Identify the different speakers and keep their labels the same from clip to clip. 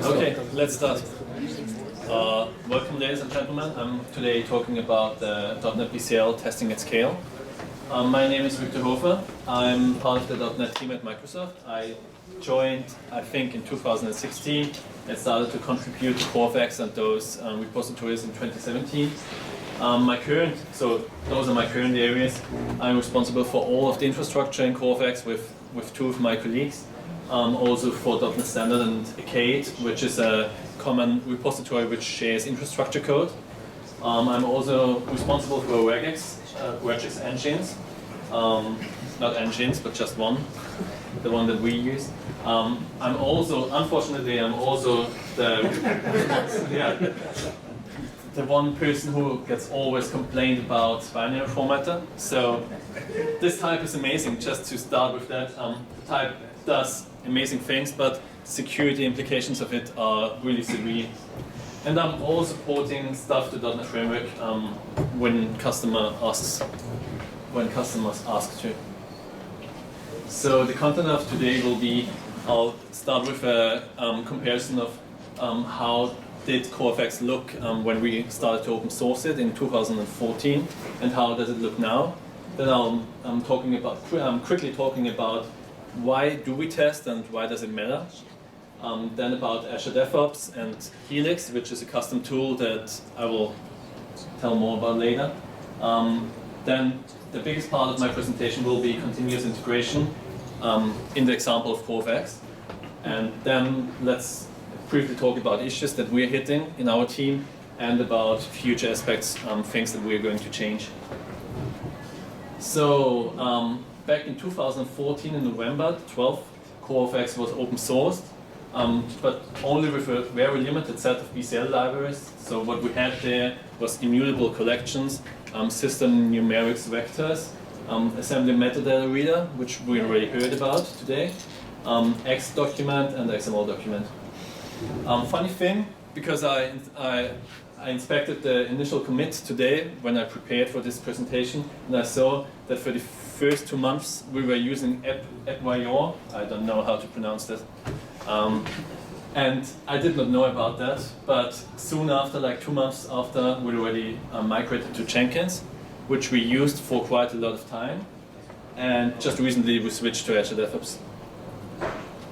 Speaker 1: Okay, let's start. Welcome, ladies and gentlemen. I'm today talking about the .NET BCL testing at scale. My name is Viktor Hofer. I'm part of the .NET team at Microsoft. I joined, I think, in 2016 and started to contribute to CoreFX and those repositories in 2017. Those are my current areas. I'm responsible for all of the infrastructure in CoreFX with two of my colleagues. Also for .NET Standard and Arcade, which is a common repository which shares infrastructure code. I'm also responsible for regex engines. Not engines, but just one, the one that we use. Unfortunately, I'm also the one person who gets always complained about binary formatter. So this type is amazing. Just to start with that, the type does amazing things, but security implications of it are really severe. And I'm also supporting stuff to .NET Framework when customers ask to. So the content of today will be, I'll start with a comparison of how did CoreFX look when we started to open source it in 2014, and how does it look now. Then I'm quickly talking about why do we test and why does it matter. Then about Azure DevOps and Helix, which is a custom tool that I will tell more about later. Then the biggest part of my presentation will be continuous integration in the example of CoreFX. And then let's briefly talk about issues that we're hitting in our team and about future aspects, things that we're going to change. So back in 2014, in November 12th, CoreFX was open sourced, but only with a very limited set of BCL libraries. So what we had there was immutable collections, system numerics vectors, assembly metadata reader, which we already heard about today, X document and XML document. Funny thing, because I inspected the initial commit today when I prepared for this presentation, and I saw that for the first 2 months we were using appYOR. I don't know how to pronounce that. And I did not know about that, but soon after, like 2 months after, we already migrated to Jenkins, which we used for quite a lot of time. And just recently we switched to Azure DevOps.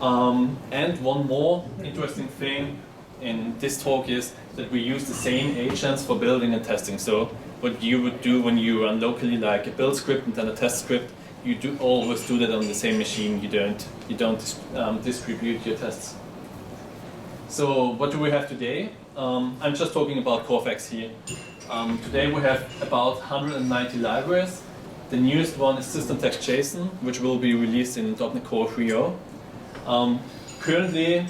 Speaker 1: And one more interesting thing in this talk is that we use the same agents for building and testing. So what you would do when you run locally, like a build script and then a test script, you always do that on the same machine. You don't distribute your tests. So what do we have today? I'm just talking about CoreFX here. Today we have about 190 libraries. The newest one is System.Text.json, which will be released in .NET Core 3.0. Currently,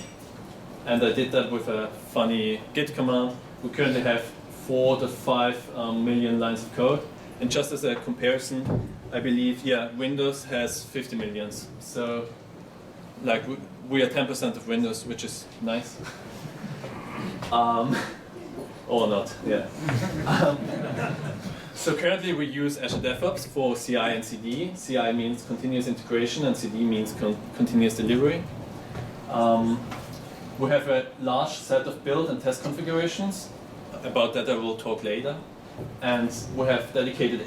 Speaker 1: and I did that with a funny Git command, we currently have 4 to 5 million lines of code. And just as a comparison, I believe, Windows has 50 millions. So, like, we are 10% of Windows, which is nice. Or not, yeah. So currently we use Azure DevOps for CI and CD. CI means continuous integration and CD means continuous delivery. We have a large set of build and test configurations. About that I will talk later. And we have dedicated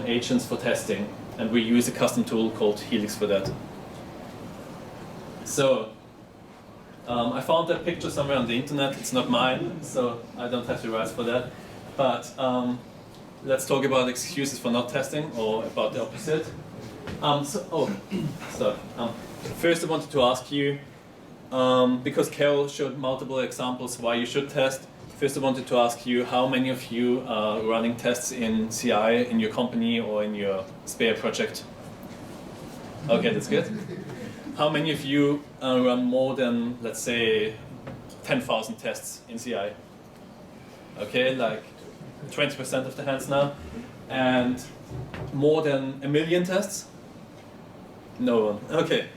Speaker 1: agents for testing. And we use a custom tool called Helix for that. So I found that picture somewhere on the internet. It's not mine, so I don't have the rights for that. But let's talk about excuses for not testing, or about the opposite. First I wanted to ask you, because Carol showed multiple examples why you should test. First I wanted to ask you, how many of you are running tests in CI in your company or in your spare project? Okay, that's good. How many of you run more than, let's say, 10,000 tests in CI? Okay, like 20% of the hands now. And more than 1 million tests? No one. Okay.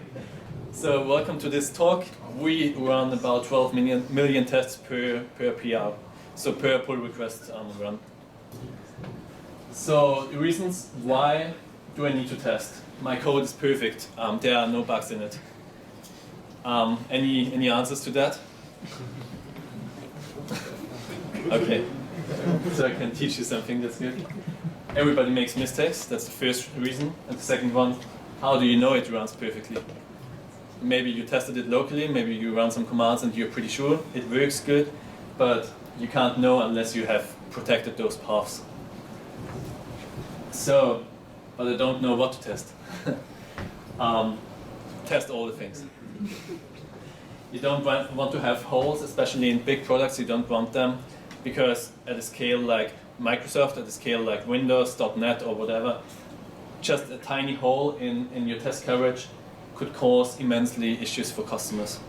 Speaker 1: So welcome to this talk. We run about 12 million tests per PR, so per pull request run. So the reasons why do I need to test? My code is perfect. There are no bugs in it. Any answers to that? Okay, so I can teach you something that's good. Everybody makes mistakes, that's the first reason. And the second one, how do you know it runs perfectly? Maybe you tested it locally, maybe you run some commands and you're pretty sure it works good, but you can't know unless you have protected those paths. So, but I don't know what to test. Test all the things. You don't want to have holes, especially in big products, you don't want them, because at a scale like Microsoft, at a scale like Windows, .NET or whatever, just a tiny hole in your test coverage could cause immensely issues for customers.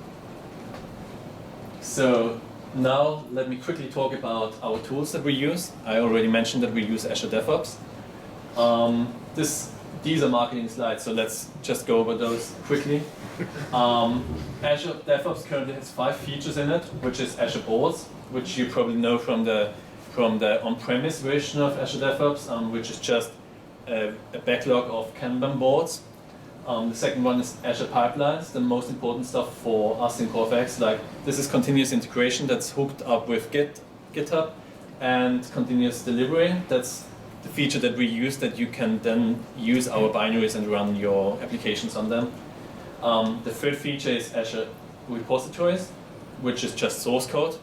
Speaker 1: So now let me quickly talk about our tools that we use. I already mentioned that we use Azure DevOps. These are marketing slides, so let's just go over those quickly. Azure DevOps currently has 5 features in it, which is Azure Boards, which you probably know from the on-premise version of Azure DevOps, which is just a backlog of Kanban boards. The second one is Azure Pipelines, the most important stuff for us in CoreFX. Like, this is continuous integration that's hooked up with GitHub, and continuous delivery. That's the feature that we use, that you can then use our binaries and run your applications on them. The third feature is Azure Repositories, which is just source code,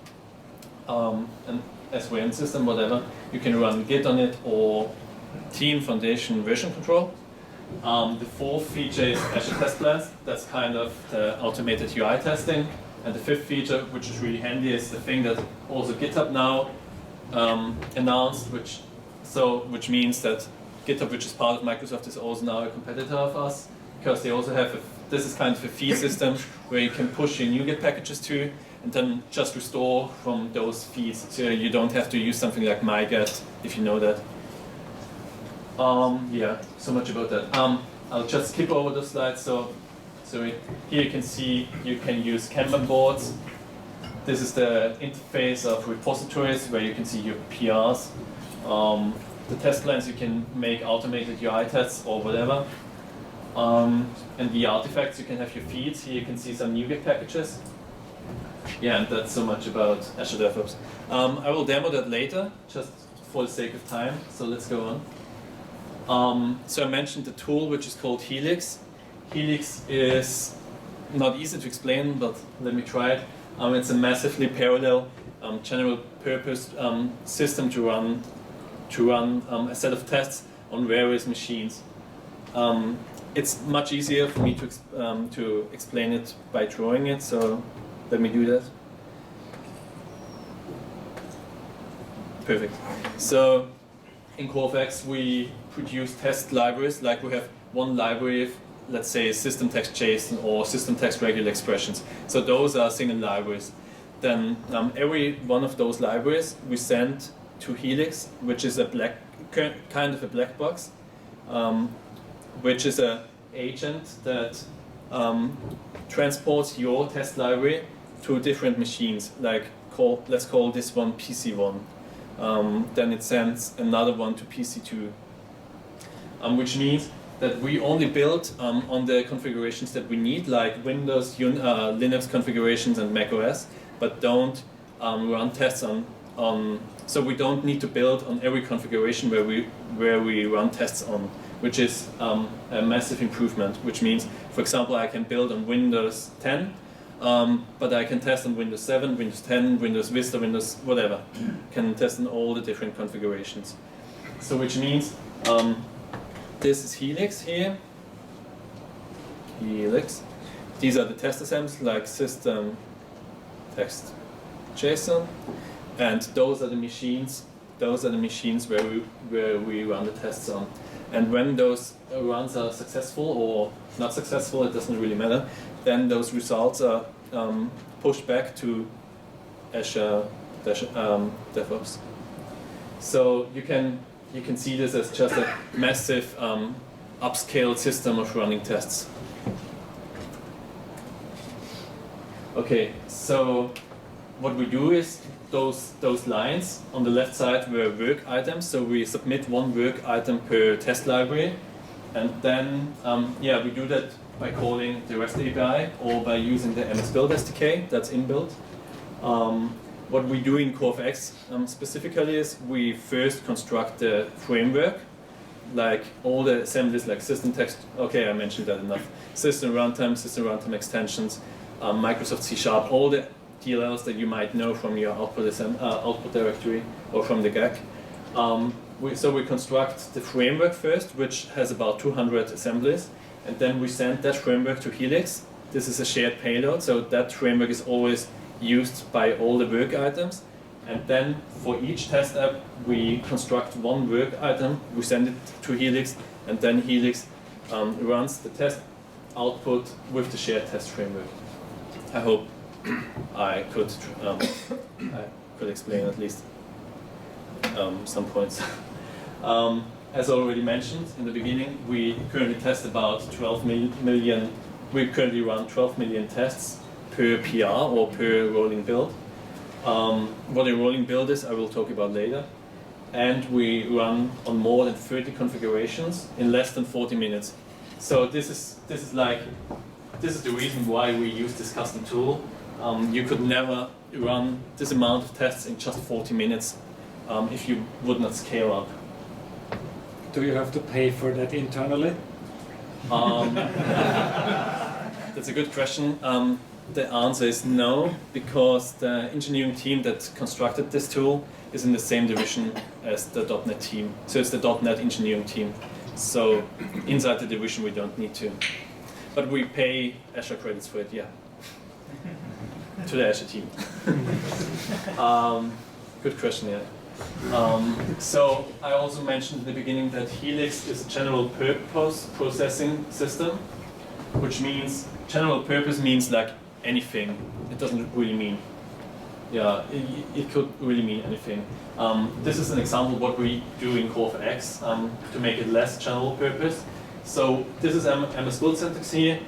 Speaker 1: and SVN system, whatever. You can run Git on it or Team Foundation version control. The fourth feature is Azure Test Plans. That's kind of the automated UI testing. And the fifth feature, which is really handy, is the thing that also GitHub now announced, which means that GitHub, which is part of Microsoft, is also now a competitor of us, because they also have this is kind of a feed system where you can push your NuGet packages to, and then just restore from those feeds, so you don't have to use something like MyGet, if you know that. Yeah, so much about that. I'll just skip over the slides. So here you can see you can use Kanban boards. This is the interface of repositories where you can see your PRs. The test plans, you can make automated UI tests or whatever. And the artifacts, you can have your feeds. Here you can see some NuGet packages. Yeah, and that's so much about Azure DevOps. I will demo that later, just for the sake of time. So let's go on. So I mentioned the tool, which is called Helix. Helix is not easy to explain, but let me try it. It's a massively parallel, general purpose system to run a set of tests on various machines. It's much easier for me to explain it by drawing it, so let me do that. Perfect. So in CoreFX we produce test libraries, like we have one library, let's say system text JSON or system text regular expressions. So those are single libraries. Then every one of those libraries we send to Helix, which is a kind of a black box, which is an agent that transports your test library to different machines. Like let's call this one PC1. Then it sends another one to PC2, which means that we only build on the configurations that we need, like Windows, Linux configurations, and macOS, but don't run tests on. So we don't need to build on every configuration where we run tests on, which is a massive improvement. Which means, for example, I can build on Windows 10, but I can test on Windows 7, Windows 10, Windows Vista, Windows whatever. Can test on all the different configurations. So which means this is Helix here. Helix. These are the test assemblies, like system text JSON, and those are the machines. Those are the machines where we run the tests on. And when those runs are successful or not successful, it doesn't really matter. Then those results are pushed back to Azure DevOps. So you can see this as just a massive upscaled system of running tests. Okay, so what we do is those lines on the left side were work items. So we submit one work item per test library, and then we do that by calling the REST API or by using the MS Build SDK that's inbuilt. What we do in CoreFX specifically is we first construct the framework, like all the assemblies like system text, okay, I mentioned that enough, system runtime extensions, Microsoft C#, all the DLLs that you might know from your output directory or from the GAC. So we construct the framework first, which has about 200 assemblies, and then we send that framework to Helix. This is a shared payload, so that framework is always used by all the work items. And then for each test app, we construct one work item, we send it to Helix, and then Helix runs the test output with the shared test framework. I hope I could explain at least some points. As already mentioned in the beginning, we currently test about 12 million. We currently run 12 million tests per PR or per rolling build. What a rolling build is, I will talk about later. And we run on more than 30 configurations in less than 40 minutes. So this is the reason why we use this custom tool. You could never run this amount of tests in just 40 minutes if you would not scale up.
Speaker 2: Do you have to pay for that internally?
Speaker 1: That's a good question. The answer is no, because the engineering team that constructed this tool is in the same division as the .NET team. So it's the .NET engineering team. So inside the division we don't need to. But we pay Azure credits for it, yeah. To the Azure team. Good question, yeah. So I also mentioned in the beginning that Helix is a general purpose processing system, which means general purpose means like anything. It doesn't really mean, yeah, it could really mean anything. This is an example of what we do in CoreFX to make it less general purpose. So this is MS Build syntax here,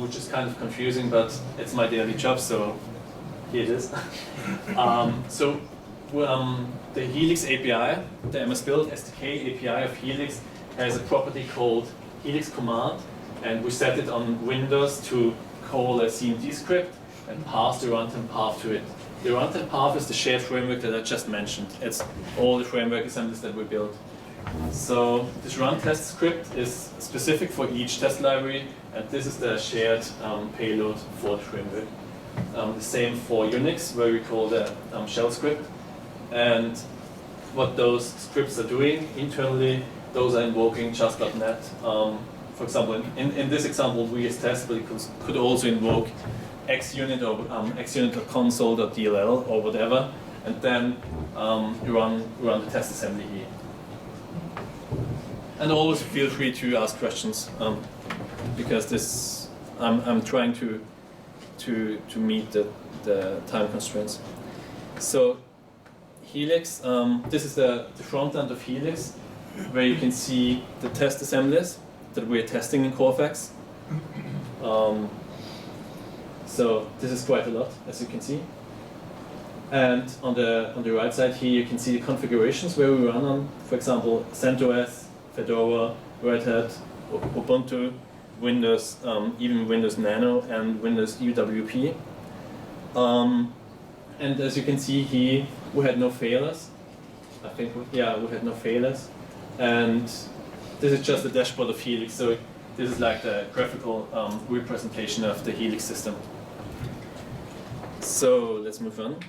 Speaker 1: which is kind of confusing, but it's my daily job, so here it is. The Helix API, the MS Build SDK API of Helix, has a property called Helix command, and we set it on Windows to call a CMD script and pass the runtime path to it. The runtime path is the shared framework that I just mentioned. It's all the framework assemblies that we built. So this run test script is specific for each test library, and this is the shared payload for the framework. The same for Unix, where we call the shell script. And what those scripts are doing internally, those are invoking just.NET. For example, in this example, we as test, but it could also invoke xunit or xunit.console.dll or whatever, and then run the test assembly here. And always feel free to ask questions, because this I'm trying to meet the time constraints. So Helix, this is the front end of Helix, where you can see the test assemblies that we're testing in CoreFX. So this is quite a lot, as you can see. And on the right side here, you can see the configurations where we run on, for example, CentOS, Fedora, Red Hat, Ubuntu, Windows, even Windows Nano, and Windows UWP. And as you can see here, we had no failures. I think, we had no failures. And this is just the dashboard of Helix. So this is like the graphical representation of the Helix system. So let's move on.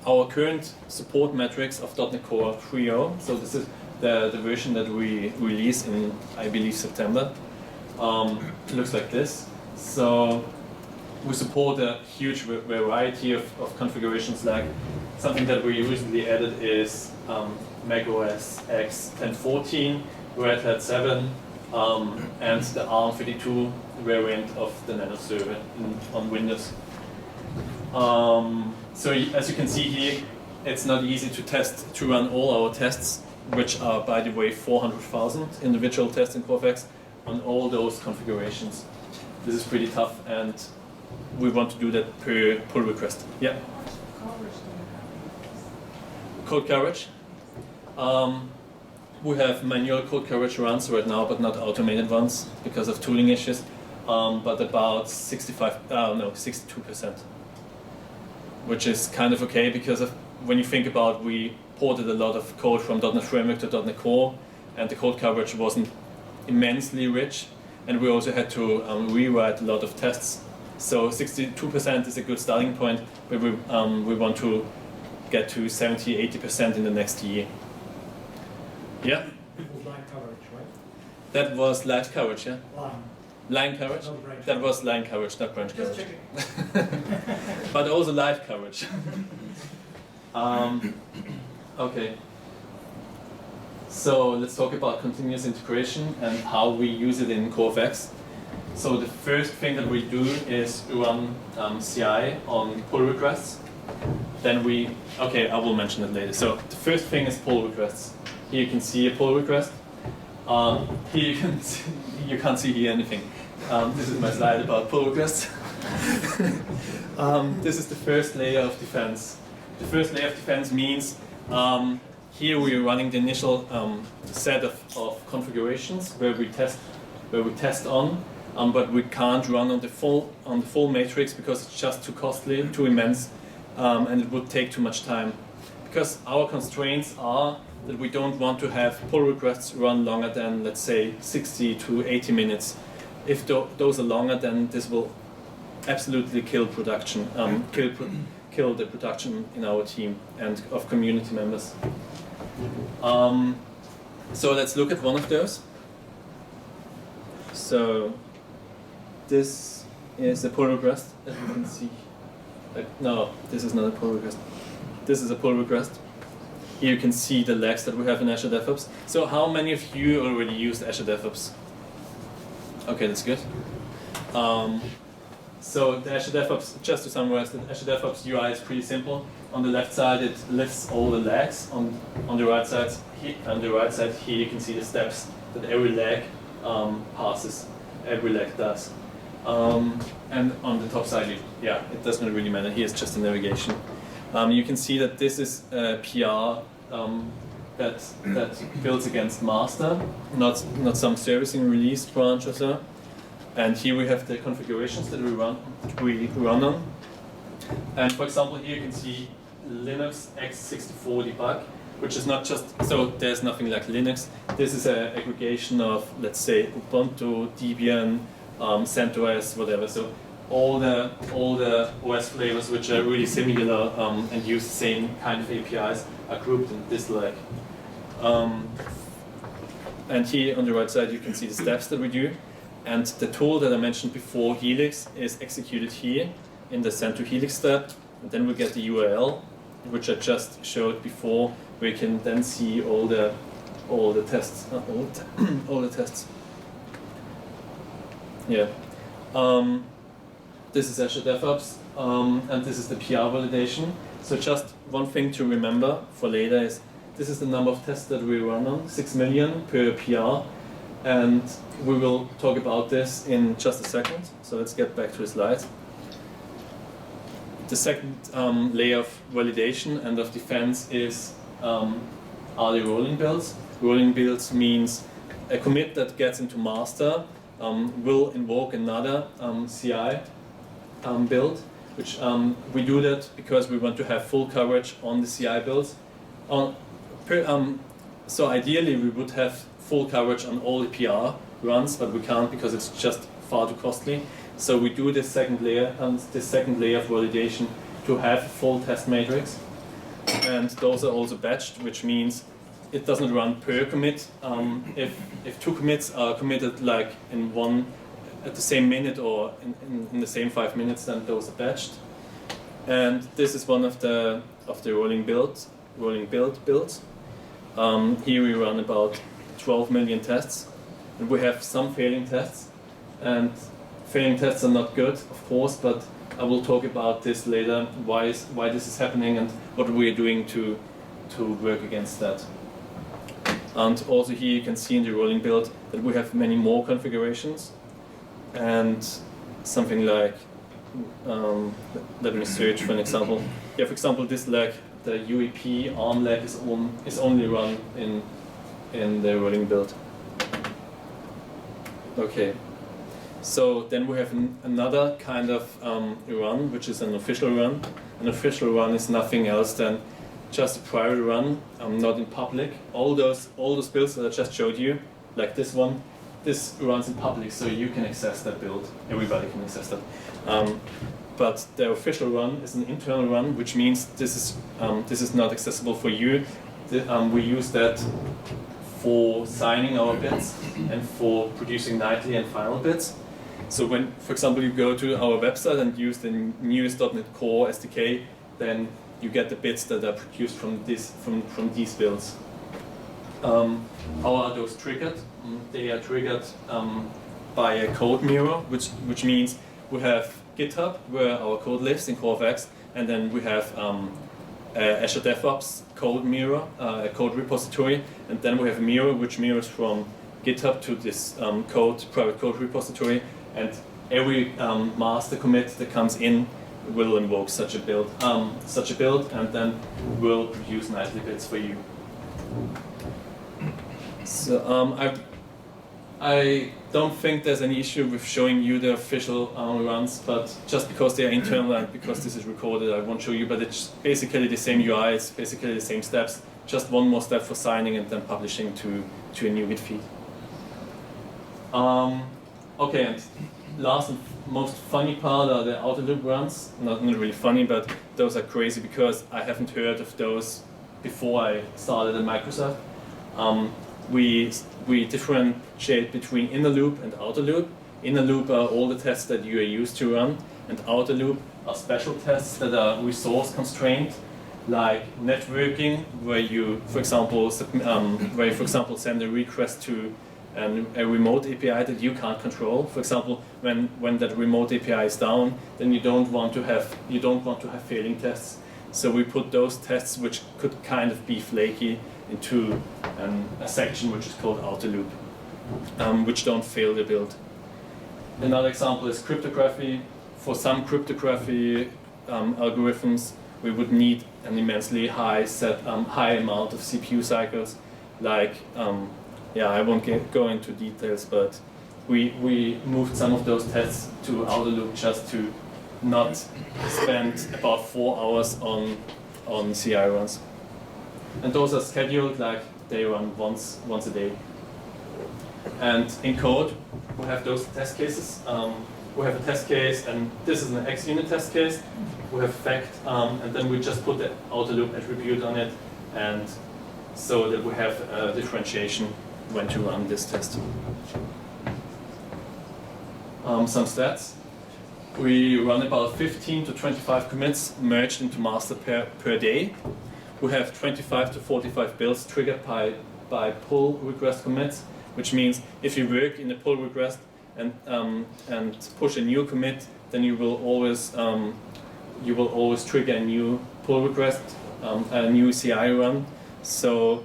Speaker 1: Our current support metrics of .NET Core 3.0, so this is the version that we released in, I believe, September. It looks like this. So we support a huge variety of configurations. Like something that we recently added is Mac OS X 10.14, Red Hat 7, and the ARM32 variant of the Nano server on Windows. So as you can see here, it's not easy to run all our tests, which are, by the way, 400,000 individual tests in CoreFX on all those configurations. This is pretty tough, and we want to do that per pull request. Yeah. Code coverage. We have manual code coverage runs right now, but not automated ones because of tooling issues. But about 62%. which is kind of okay because when you think about we ported a lot of code from .NET Framework to .NET Core, and the code coverage wasn't immensely rich, and we also had to rewrite a lot of tests. So 62% is a good starting point, but we want to get to 70-80% in the next year. Yeah?
Speaker 3: It was line coverage, right?
Speaker 1: That was live coverage, yeah?
Speaker 3: Line.
Speaker 1: Line coverage?
Speaker 3: No branch.
Speaker 1: That was line coverage, not branch
Speaker 3: Just
Speaker 1: coverage.
Speaker 3: checking.
Speaker 1: But also live coverage. Okay. So let's talk about continuous integration and how we use it in CoreFX. So the first thing that we do is run CI on pull requests. Then I will mention it later. So the first thing is pull requests. Here you can see a pull request. Here you can't see here anything. This is my slide about pull requests. This is the first layer of defense. The first layer of defense means here we are running the initial set of configurations where we test on, but we can't run on the full matrix because it's just too costly, too immense, and it would take too much time. Because our constraints are that we don't want to have pull requests run longer than, let's say, 60 to 80 minutes. If those are longer, then this will absolutely kill production, kill the production in our team and of community members. So let's look at one of those. So this is a pull request, as you can see. No, this is not a pull request. This is a pull request. Here you can see the legs that we have in Azure DevOps. So how many of you already used Azure DevOps? Okay, that's good. So the Azure DevOps, just to summarize, the Azure DevOps UI is pretty simple. On the left side, it lists all the legs. On the right side, here you can see the steps that every leg passes. Every leg does. And on the top side, it doesn't really matter. Here's just the navigation. You can see that this is a PR that builds against master, not some servicing release branch or so. And here we have the configurations that we run on. And for example, here you can see Linux x64 debug, which is not just, so there's nothing like Linux. This is an aggregation of, let's say, Ubuntu, Debian, CentOS, whatever. So all the OS flavors which are really similar and use the same kind of APIs are grouped in this leg. And here on the right side you can see the steps that we do. And the tool that I mentioned before, Helix, is executed here in the send to Helix step. And then we get the URL, which I just showed before, where you can then see all the tests. All the tests. Yeah. This is Azure DevOps, and this is the PR validation. So just one thing to remember for later is this is the number of tests that we run on, 6 million per PR. And we will talk about this in just a second. So let's get back to the slides. The second layer of validation and of defense is are the rolling builds. Rolling builds means a commit that gets into master will invoke another CI build, which we do that because we want to have full coverage on the CI builds. So ideally we would have full coverage on all the PR runs, but we can't because it's just far too costly. So we do this second layer and this second layer of validation to have a full test matrix. And those are also batched, which means it doesn't run per commit. If two commits are committed like in one at the same minute or in the same 5 minutes, then those are batched. And this is one of the rolling build builds. Here we run about 12 million tests, and we have some failing tests. And failing tests are not good, of course, but I will talk about this later. Why this is happening and what we are doing to work against that. And also here you can see in the rolling build that we have many more configurations, and something like let me search for an example. Yeah, for example, this leg, the UEP ARM leg is only run in the rolling build. Okay, So then we have another kind of run, which is an official run. An official run is nothing else than just a private run, not in public. All those builds that I just showed you, like this one, this runs in public, so you can access that build. Everybody can access that. But the official run is an internal run, which means this is not accessible for you. We use that for signing our bits and for producing nightly and final bits. So when, for example, you go to our website and use the newest .NET Core SDK, then you get the bits that are produced from these builds. How are those triggered? They are triggered by a code mirror, which means we have GitHub, where our code lives in CoreFX, and then we have Azure DevOps code mirror, a code repository, and then we have a mirror which mirrors from GitHub to this private code repository, and every master commit that comes in will invoke such a build, and then will produce nightly bits for you. So I don't think there's any issue with showing you the official runs, but just because they are internal and because this is recorded, I won't show you, but it's basically the same UI, it's basically the same steps, just one more step for signing and then publishing to a new Git feed. Okay, and last and most funny part are the outer loop runs. Not really funny, but those are crazy because I haven't heard of those before I started at Microsoft. We differentiate between inner loop and outer loop. Inner loop are all the tests that you are used to run, and outer loop are special tests that are resource constrained, like networking, where you, for example, send a request to a remote API that you can't control. For example, when that remote API is down, then you don't want to have failing tests. So we put those tests which could kind of be flaky into a section which is called outer loop, which don't fail the build. Another example is cryptography. For some cryptography algorithms, we would need an immensely high amount of CPU cycles. Like, I won't go into details, but we moved some of those tests to outer loop just to not spend about 4 hours on CI runs. And those are scheduled, like they run once a day. And in code, we have those test cases. We have a test case, and this is an XUnit test case. We have fact, and then we just put the outer loop attribute on it, and so that we have a differentiation when to run this test. Some stats. We run about 15 to 25 commits merged into master per day. We have 25 to 45 builds triggered by pull request commits, which means if you work in a pull request and push a new commit, then you will always trigger a new pull request, a new CI run. So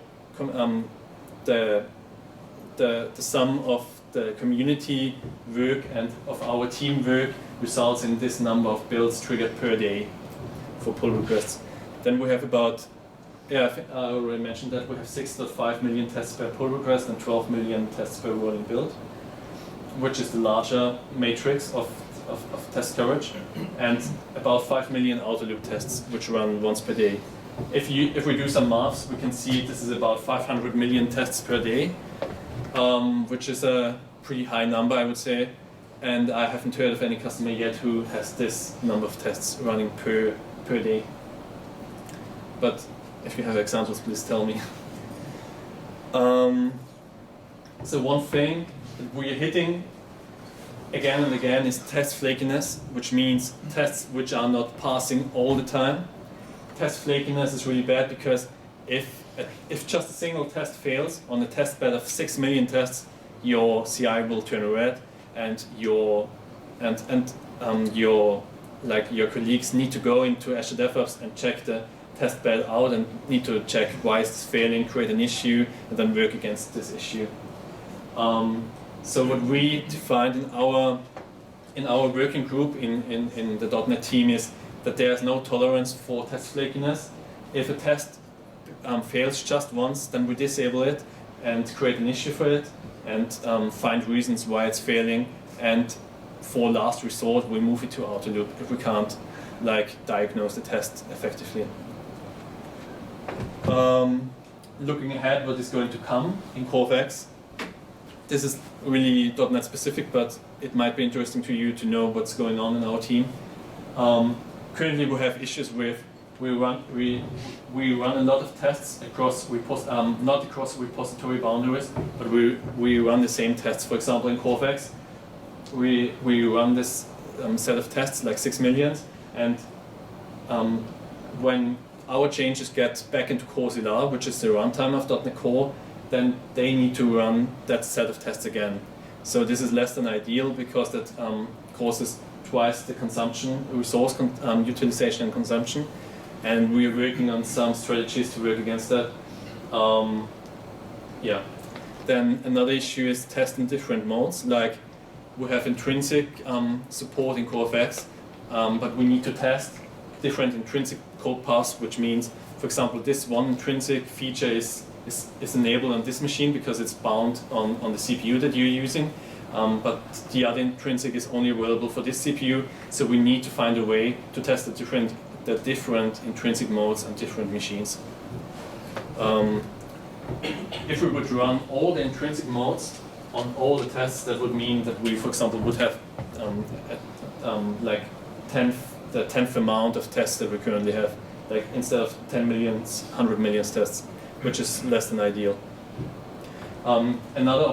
Speaker 1: the sum of the community work and of our team work results in this number of builds triggered per day for pull requests. Then we have about, I think I already mentioned that we have 6.5 million tests per pull request and 12 million tests per rolling build, which is the larger matrix of test coverage, and about 5 million outer loop tests which run once per day. If we do some maths, we can see this is about 500 million tests per day, which is a pretty high number, I would say. And I haven't heard of any customer yet who has this number of tests running per day. But if you have examples, please tell me. So one thing that we're hitting again and again is test flakiness, which means tests which are not passing all the time. Test flakiness is really bad because if just a single test fails on a test bed of 6 million tests, your CI will turn red, and your colleagues need to go into Azure DevOps and check the test bed out and need to check why is this failing, create an issue, and then work against this issue. So what we defined in our working group in the .NET team is that there is no tolerance for test flakiness. If a test fails just once, then we disable it and create an issue for it and find reasons why it's failing and for last resort, we move it to outer loop if we can't like diagnose the test effectively. Looking ahead, what is going to come in CoreFX? This is really .NET specific, but it might be interesting to you to know what's going on in our team. Currently, we have issues with we run a lot of tests across not across repository boundaries, but we run the same tests. For example, in CoreFX, we run this set of tests like 6 million, and when our changes get back into CoreZilla, which is the runtime of .NET Core, then they need to run that set of tests again. So this is less than ideal because that causes twice the consumption, resource utilization and consumption. And we are working on some strategies to work against that. Yeah. Then another issue is test in different modes. Like we have intrinsic support in CoreFX, but we need to test different intrinsic code paths, which means, for example, this one intrinsic feature is enabled on this machine because it's bound on the CPU that you're using, but the other intrinsic is only available for this CPU. So we need to find a way to test the different intrinsic modes on different machines. If we would run all the intrinsic modes on all the tests, that would mean that we, for example, would have like the 10th amount of tests that we currently have. Like instead of 10 million, 100 million tests, which is less than ideal. Another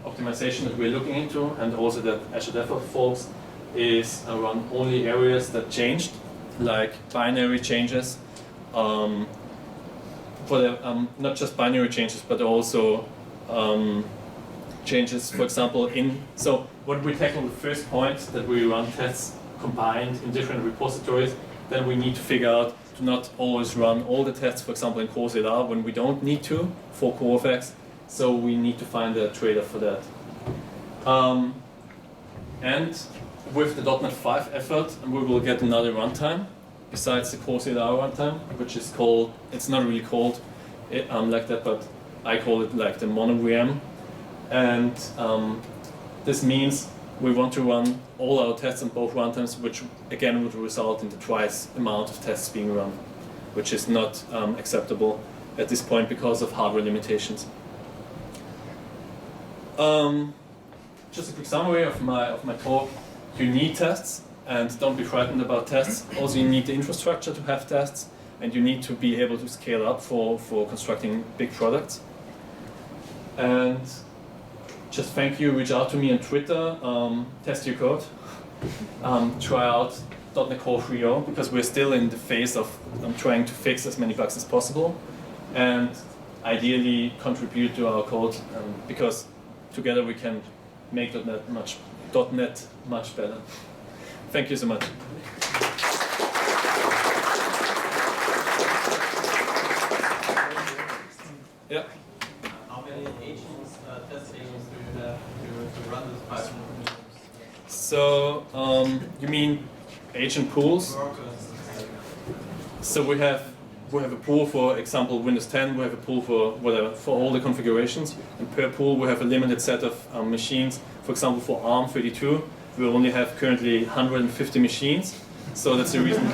Speaker 1: optimization that we're looking into, and also that Azure DevOps folks, is around only areas that changed, like binary changes, not just binary changes, but also changes, for example, so when we tackle the first point that we run tests combined in different repositories, then we need to figure out to not always run all the tests, for example, in CoreZilla when we don't need to for CoreFX, so we need to find a trade-off for that. And with the .NET 5 effort, we will get another runtime besides the CoreZilla runtime, which is called, it's not really called like that, but I call it like the mono VM. And this means we want to run all our tests on both runtimes, which again would result in the twice amount of tests being run, which is not acceptable at this point because of hardware limitations. Just a quick summary of my talk. You need tests, and don't be frightened about tests. Also, you need the infrastructure to have tests, and you need to be able to scale up for constructing big products. And just thank you, reach out to me on Twitter, test your code, try out .NET Core 3.0, because we're still in the phase of trying to fix as many bugs as possible, and ideally contribute to our code, because together we can make .NET much better. Thank you so much. Yeah.
Speaker 4: How many agents, test agents do you have to run this 500 million?
Speaker 1: So you mean agent pools? So we have a pool for example Windows 10. We have a pool for whatever for all the configurations, and per pool we have a limited set of machines. For example, for ARM32, we only have currently 150 machines. So that's the reason.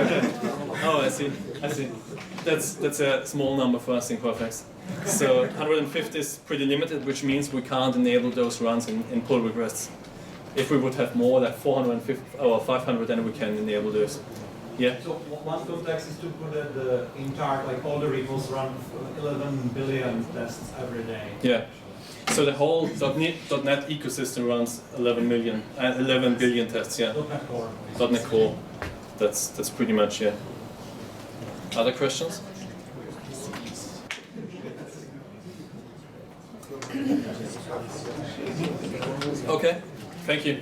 Speaker 1: Okay. Oh, I see. That's a small number for us in CoreFX. So 150 is pretty limited, which means we can't enable those runs in pull requests. If we would have more, like 450 or 500, then we can enable those. Yeah.
Speaker 3: So one context is to put the entire, like all the repos run 11 billion tests every day.
Speaker 1: Yeah. So the whole .NET ecosystem runs 11 billion tests. Yeah.
Speaker 3: .NET Core.
Speaker 1: .NET Core. That's pretty much, yeah. Other questions? Okay. Thank you.